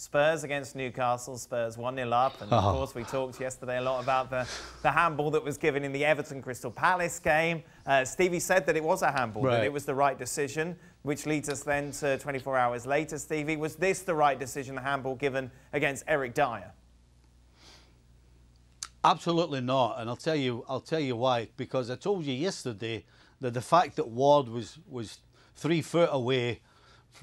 Spurs against Newcastle. Spurs 1-0 up. And, of course, we talked yesterday a lot about the handball that was given in the Everton-Crystal Palace game. Stevie said that it was a handball, that it was the right decision, which leads us then to 24 hours later. Stevie, was this the right decision, the handball given against Eric Dier? Absolutely not, and I'll tell you why. Because I told you yesterday that the fact that Ward was 3 foot away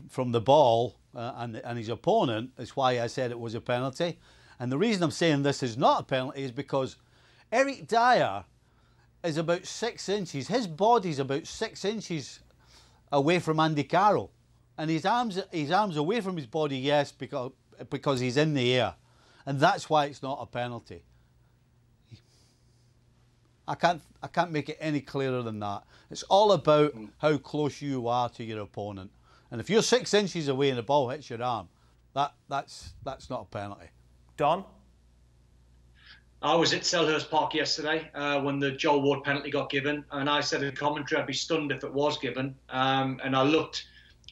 from the ball and his opponent is why I said it was a penalty. And the reason I'm saying this is not a penalty is because Eric Dier is about 6 inches. His body's about 6 inches away from Andy Carroll, and his arms away from his body, yes, because he's in the air, and that's why it's not a penalty. I can't make it any clearer than that. It's all about how close you are to your opponent. And if you're 6 inches away and the ball hits your arm, that's not a penalty. Don? I was at Selhurst Park yesterday when the Joel Ward penalty got given, and I said in commentary I'd be stunned if it was given. And I looked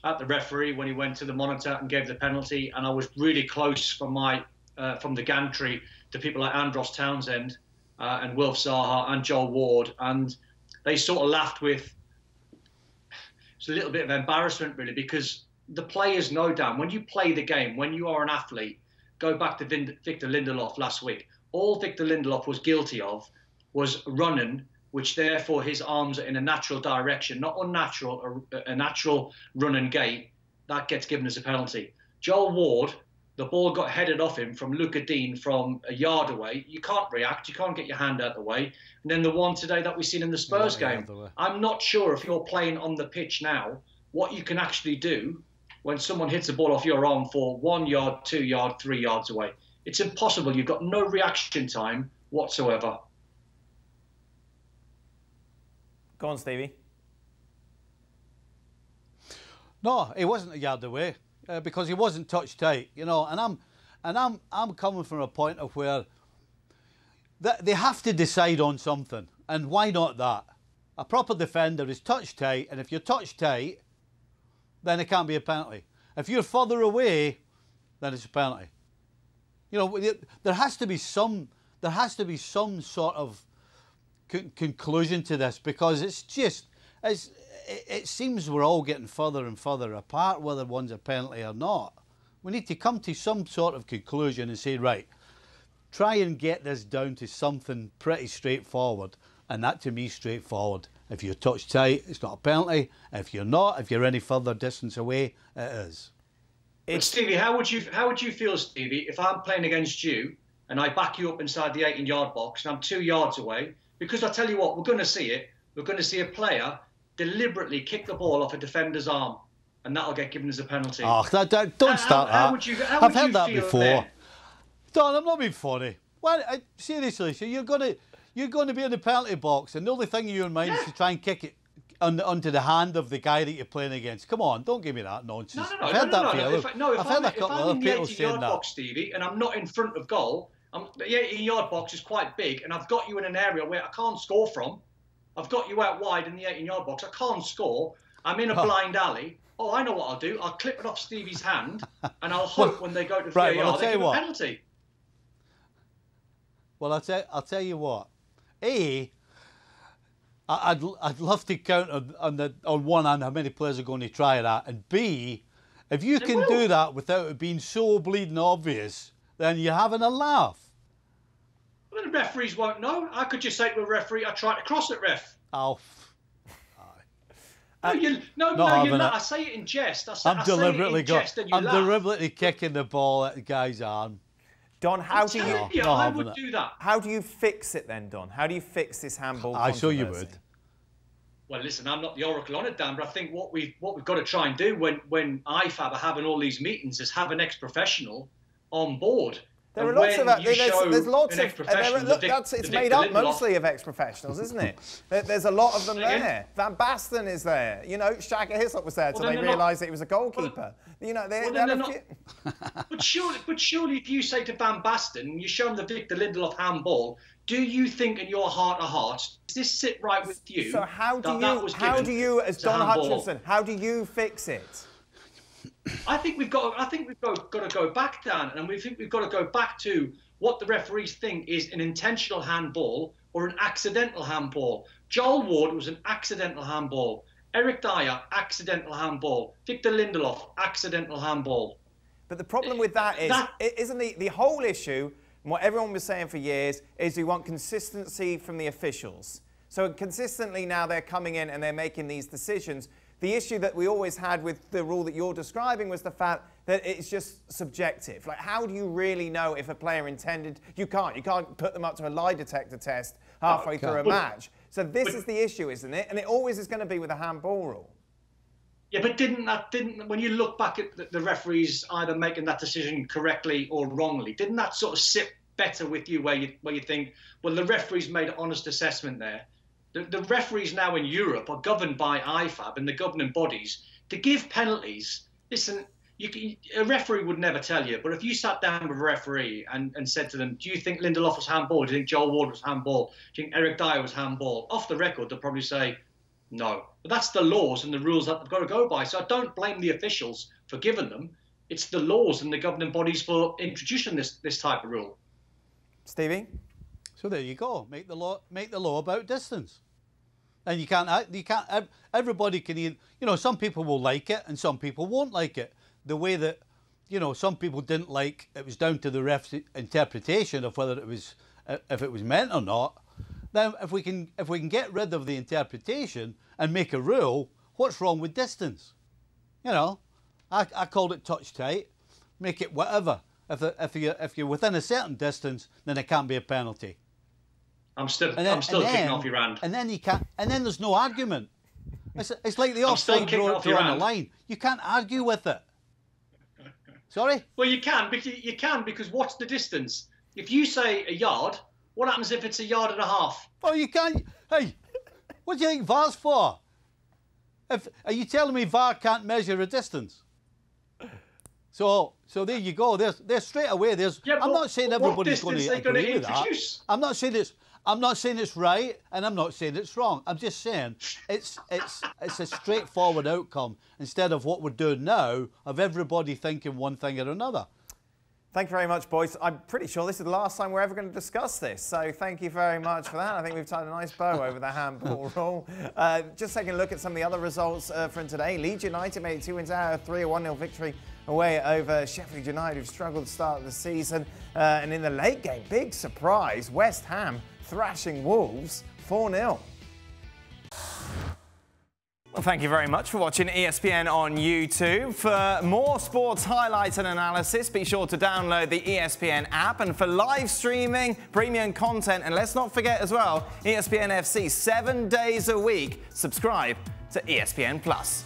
at the referee when he went to the monitor and gave the penalty, and I was really close from the gantry to people like Andros Townsend and Wilf Zaha and Joel Ward, and they sort of laughed with it's a little bit of embarrassment, really, because the players know, Dan, when you play the game, when you are an athlete, go back to Victor Lindelof last week. All Victor Lindelof was guilty of was running, which therefore his arms are in a natural direction, not unnatural, a natural run and gait. That gets given as a penalty. Joel Ward, the ball got headed off him from Luca Dean from a yard away. You can't react. You can't get your hand out of the way. And then the one today that we've seen in the Spurs game. I'm not sure if you're playing on the pitch now, what you can actually do when someone hits the ball off your arm for 1 yard, 2 yard, 3 yards away. It's impossible. You've got no reaction time whatsoever. Go on, Stevie. No, he wasn't a yard away because he wasn't touch tight, you know. And I'm coming from a point of where they have to decide on something, and why not that? A proper defender is touch tight, and if you're touch tight, then it can't be a penalty. If you're further away, then it's a penalty. You know, there has to be some sort of conclusion to this, because it's just it seems we're all getting further and further apart whether one's a penalty or not. We need to come to some sort of conclusion and say, right, try and get this down to something pretty straightforward, and that to me is straightforward. If you're touch tight, it's not a penalty. If you're not, if you're any further distance away, it is. But Stevie, how would you feel, Stevie, if I'm playing against you and I back you up inside the 18-yard box and I'm 2 yards away? Because I tell you what, we're going to see it. We're going to see a player deliberately kick the ball off a defender's arm, and that'll get given as a penalty. Oh, don't start that. I've heard that before. Don, I'm not being funny. Well, seriously, so you're going to be in the penalty box, and the only thing in your mind is to try and kick it onto the hand of the guy that you're playing against. Come on, don't give me that nonsense. I've heard that for you. If I'm in the 18-yard box, Stevie, and I'm not in front of goal, the 18-yard box is quite big, and I've got you in an area where I can't score from. I've got you out wide in the 18-yard box. I can't score. I'm in a blind alley. Oh, I know what I'll do. I'll clip it off Stevie's hand, and I'll hope when they go to 3 yards, they give a penalty. Well, I'll tell you what. A, I'd love to count on one hand how many players are going to try that, and B, if you can do that without it being so bleeding obvious, then you're having a laugh. Well, the referees won't know. I could just say to a referee, I tried to cross it, ref. Oh. No, you're not. I say it in jest. I'm deliberately kicking the ball at the guy's arm. Don, how do you? I would do that. How do you fix it then, Don? How do you fix this handball controversy? I saw you would. Well, listen, I'm not the oracle on it, Dan, but I think what we've got to try and do when IFAB are having all these meetings is have an ex-professional on board. There are lots of there's lots of it's made up mostly of ex-professionals, isn't it? There's a lot of them there. Van Basten is there. You know, Shaka Hislop was there until they realised that he was a goalkeeper. You know, But surely, if you say to Van Basten and you show him the Victor Lindelof handball, do you think in your heart of hearts, does this sit right with you? So how do you, as Don Hutchison, how do you fix it? I think we've got to go back, Dan, and we've got to go back to what the referees think is an intentional handball or an accidental handball. Joel Ward was an accidental handball. Eric Dier, accidental handball. Victor Lindelof, accidental handball. But the problem with that is, isn't the whole issue, and what everyone was saying for years, is we want consistency from the officials. So consistently now they're coming in and they're making these decisions. The issue that we always had with the rule that you're describing was the fact that it's just subjective. Like, how do you really know if a player intended? You can't put them up to a lie detector test halfway through a match. So this is the issue, isn't it? And it always is going to be with a handball rule. Yeah, but when you look back at the referees either making that decision correctly or wrongly, didn't that sort of sit better with you where you think, well, the referees made an honest assessment there? The referees now in Europe are governed by IFAB and the governing bodies to give penalties. Listen, a referee would never tell you, but if you sat down with a referee and said to them, do you think Lindelof was handball? Do you think Joel Ward was handball? Do you think Eric Dier was handball? Off the record, they'll probably say no. But that's the laws and the rules that they've got to go by. So I don't blame the officials for giving them. It's the laws and the governing bodies for introducing this type of rule. Stevie? So there you go. Make the law about distance. And you can't. Everybody can. You know, some people will like it and some people won't like it. The way that, you know, some people didn't like it was down to the ref's interpretation of whether it was if it was meant or not. Then if we can get rid of the interpretation and make a rule, what's wrong with distance? You know, I called it touch tight. Make it whatever. If you're within a certain distance, then it can't be a penalty. I'm still kicking off your hand. And then you can't. And then there's no argument. It's like the offside draw on the line. You can't argue with it. Sorry? Well, you can because what's the distance? If you say a yard, what happens if it's a yard and a half? Oh, you can't. Hey, what do you think VAR's for? Are you telling me VAR can't measure a distance? So there you go. There's straight away. I'm not saying everybody's going to agree with that. I'm not saying it's right, and I'm not saying it's wrong. I'm just saying it's a straightforward outcome instead of what we're doing now of everybody thinking one thing or another. Thank you very much, boys. I'm pretty sure this is the last time we're ever going to discuss this. So thank you very much for that. I think we've tied a nice bow over the handball rule. Just taking a look at some of the other results from today. Leeds United made it 2 wins out of 3, a 1-0 victory away over Sheffield United, who've struggled to start the season. And in the late game, big surprise, West Ham thrashing Wolves 4-0. Well, thank you very much for watching ESPN on YouTube. For more sports highlights and analysis, be sure to download the ESPN app. And for live streaming, premium content, and let's not forget as well, ESPN FC 7 days a week. Subscribe to ESPN+.